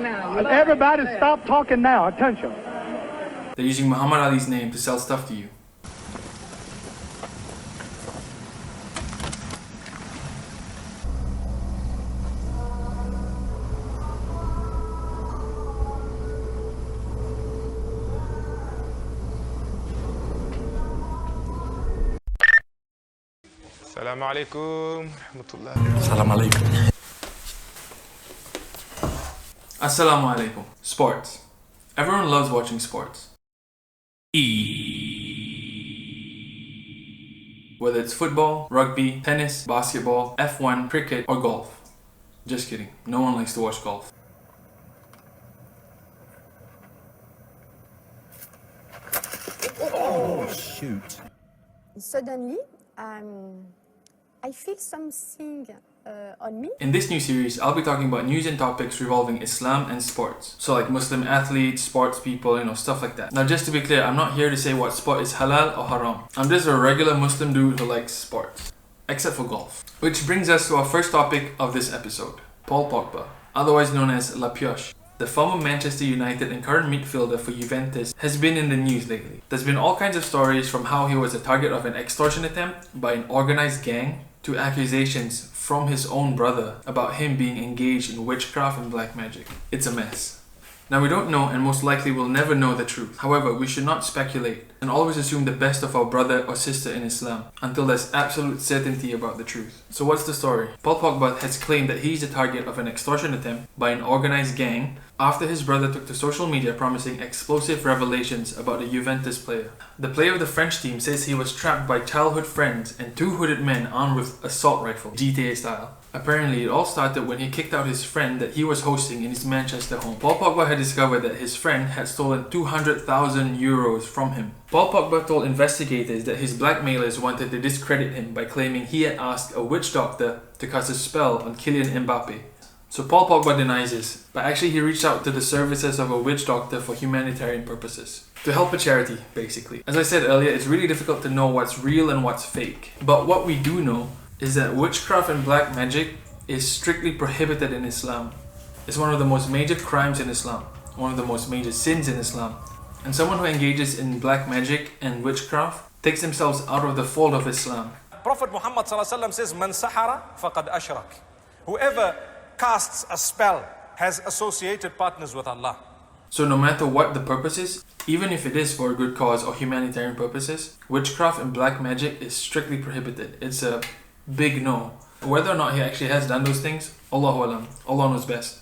Everybody stop talking now. Attention. They're using Muhammad Ali's name to sell stuff to you. Assalamu alaikum. Assalamu alaikum. Assalamu alaikum. Sports. Everyone loves watching sports. Whether it's football, rugby, tennis, basketball, F1, cricket, or golf. Just kidding. No one likes to watch golf. Oh, shoot. Suddenly, I feel something on me. In this new series, I'll be talking about news and topics revolving Islam and sports. So like Muslim athletes, sports people, stuff like that. Now just to be clear, I'm not here to say what sport is halal or haram. I'm just a regular Muslim dude who likes sports. Except for golf. Which brings us to our first topic of this episode. Paul Pogba, otherwise known as La Pioche. The former Manchester United and current midfielder for Juventus has been in the news lately. There's been all kinds of stories from how he was the target of an extortion attempt by an organized gang to accusations from his own brother about him being engaged in witchcraft and black magic. It's a mess. Now we don't know and most likely will never know the truth. However, we should not speculate and always assume the best of our brother or sister in Islam until there's absolute certainty about the truth. So what's the story? Paul Pogba has claimed that he's the target of an extortion attempt by an organized gang after his brother took to social media promising explosive revelations about the Juventus player. The player of the French team says he was trapped by childhood friends and two hooded men armed with assault rifles, GTA style. Apparently, it all started when he kicked out his friend that he was hosting in his Manchester home. Paul Pogba had discovered that his friend had stolen 200,000 euros from him. Paul Pogba told investigators that his blackmailers wanted to discredit him by claiming he had asked a witch doctor to cast a spell on Kylian Mbappe. So Paul Pogba denies this, but actually he reached out to the services of a witch doctor for humanitarian purposes. To help a charity, basically. As I said earlier, it's really difficult to know what's real and what's fake. But what we do know is that witchcraft and black magic is strictly prohibited in Islam. It's one of the most major crimes in Islam, one of the most major sins in Islam. And someone who engages in black magic and witchcraft takes themselves out of the fold of Islam. Prophet Muhammad says, "Man sahara faqad ashrak." Whoever casts a spell has associated partners with Allah. So no matter what the purpose is, even if it is for a good cause or humanitarian purposes, witchcraft and black magic is strictly prohibited. It's a big no. Whether or not he actually has done those things, Allahu Alam. Allah knows best.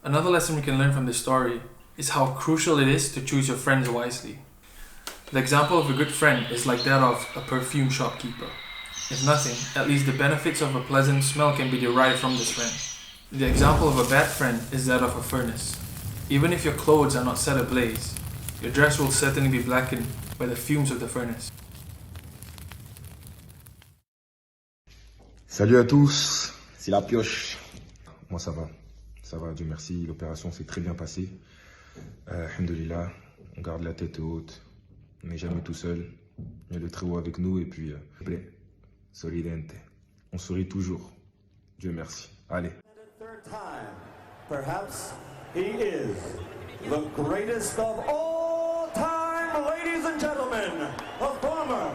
Another lesson we can learn from this story is how crucial it is to choose your friends wisely. The example of a good friend is like that of a perfume shopkeeper. If nothing, at least the benefits of a pleasant smell can be derived from this friend. The example of a bad friend is that of a furnace. Even if your clothes are not set ablaze, your dress will certainly be blackened by the fumes of the furnace. Salut à tous, c'est La Pioche. Moi ça va, Dieu merci, l'opération s'est très bien passée. Alhamdulillah, on garde la tête haute, on n'est jamais tout seul. Il y a le très haut avec nous et puis, solidente. On sourit toujours. Dieu merci. Allez. Time. Perhaps he is the greatest of all time, ladies and gentlemen, a former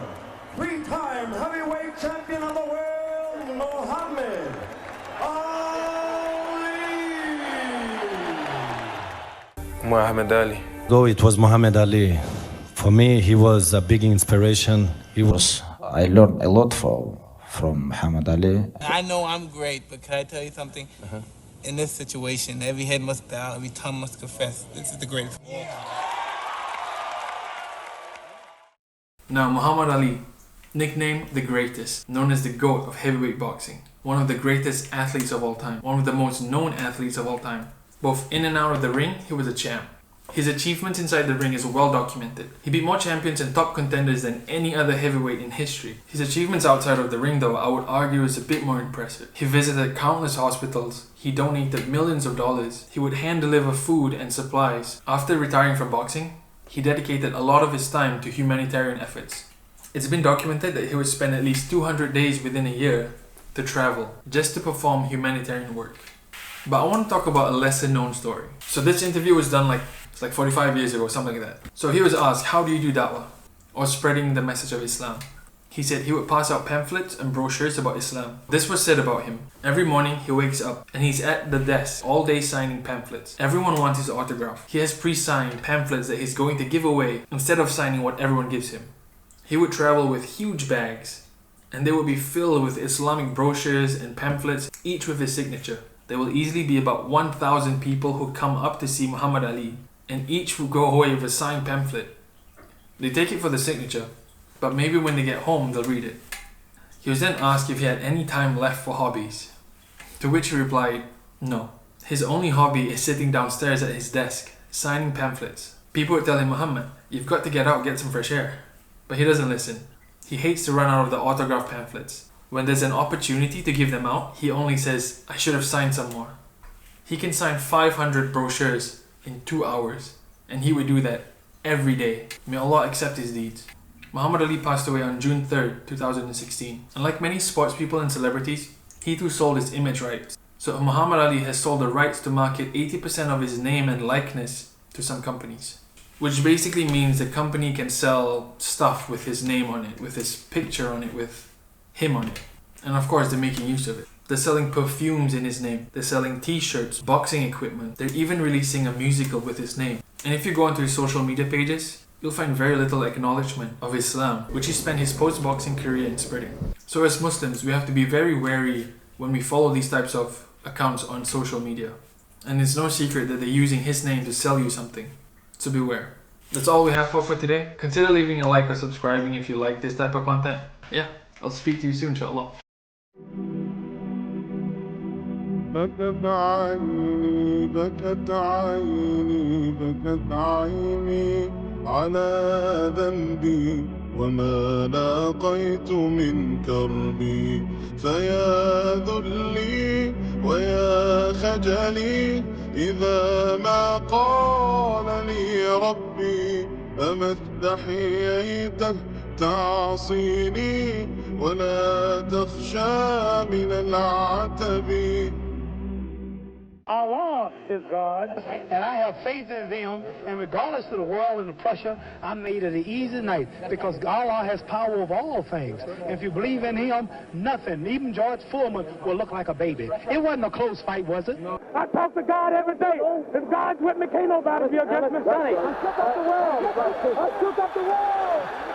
three-time heavyweight champion of the world, Muhammad Ali. Muhammad Ali. It was Muhammad Ali. For me, he was a big inspiration. I learned a lot from Muhammad Ali. I know I'm great, but can I tell you something? In this situation, every head must bow, every tongue must confess. This is the greatest. Now, Muhammad Ali, nicknamed the greatest, known as the GOAT of heavyweight boxing, one of the greatest athletes of all time, one of the most known athletes of all time. Both in and out of the ring, he was a champ. His achievements inside the ring is well documented. He beat more champions and top contenders than any other heavyweight in history. His achievements outside of the ring, though, I would argue is a bit more impressive. He visited countless hospitals. He donated millions of dollars. He would hand deliver food and supplies. After retiring from boxing, he dedicated a lot of his time to humanitarian efforts. It's been documented that he would spend at least 200 days within a year to travel just to perform humanitarian work. But I want to talk about a lesser known story. So this interview was done like 45 years ago, something like that. So he was asked, how do you do da'wah, or spreading the message of Islam? He said he would pass out pamphlets and brochures about Islam. This was said about him. Every morning he wakes up and he's at the desk all day signing pamphlets. Everyone wants his autograph. He has pre-signed pamphlets that he's going to give away instead of signing what everyone gives him. He would travel with huge bags and they would be filled with Islamic brochures and pamphlets, each with his signature. There will easily be about 1,000 people who come up to see Muhammad Ali, and each will go away with a signed pamphlet. They take it for the signature, but maybe when they get home they'll read it. He was then asked if he had any time left for hobbies, to which he replied, no. His only hobby is sitting downstairs at his desk, signing pamphlets. People would tell him, Muhammad, you've got to get out, get some fresh air. But he doesn't listen. He hates to run out of the autograph pamphlets. When there's an opportunity to give them out, he only says, I should have signed some more. He can sign 500 brochures in 2 hours, and he would do that every day. May Allah accept his deeds. Muhammad Ali passed away on June 3rd, 2016. And like many sports people and celebrities, he too sold his image rights. So Muhammad Ali has sold the rights to market 80% of his name and likeness to some companies. Which basically means the company can sell stuff with his name on it, with his picture on it, with him on it. And of course they're making use of it. They're selling perfumes in his name. They're selling t-shirts, boxing equipment. They're even releasing a musical with his name. And if you go onto his social media pages, you'll find very little acknowledgement of Islam, which he spent his post-boxing career in spreading. So as Muslims, we have to be very wary when we follow these types of accounts on social media. And it's no secret that they're using his name to sell you something. So beware. That's all we have for today. Consider leaving a like or subscribing if you like this type of content. Yeah, I'll speak to you soon, inshallah. بكت عيني بكت عيني بكت عيني على ذنبي وما لاقيت من كربي فيا ذلي ويا خجلي إذا ما قال لي ربي أما استحييت تعصيني ولا تخشى من العتب. Allah is God, and I have faith in them, and regardless of the world and the pressure, I made it an easy night, because Allah has power over all things. And if you believe in Him, nothing, even George Foreman, will look like a baby. It wasn't a close fight, was it? I talk to God every day. If God's with me, can't nobody be against me. I shook up the world. I shook up the world.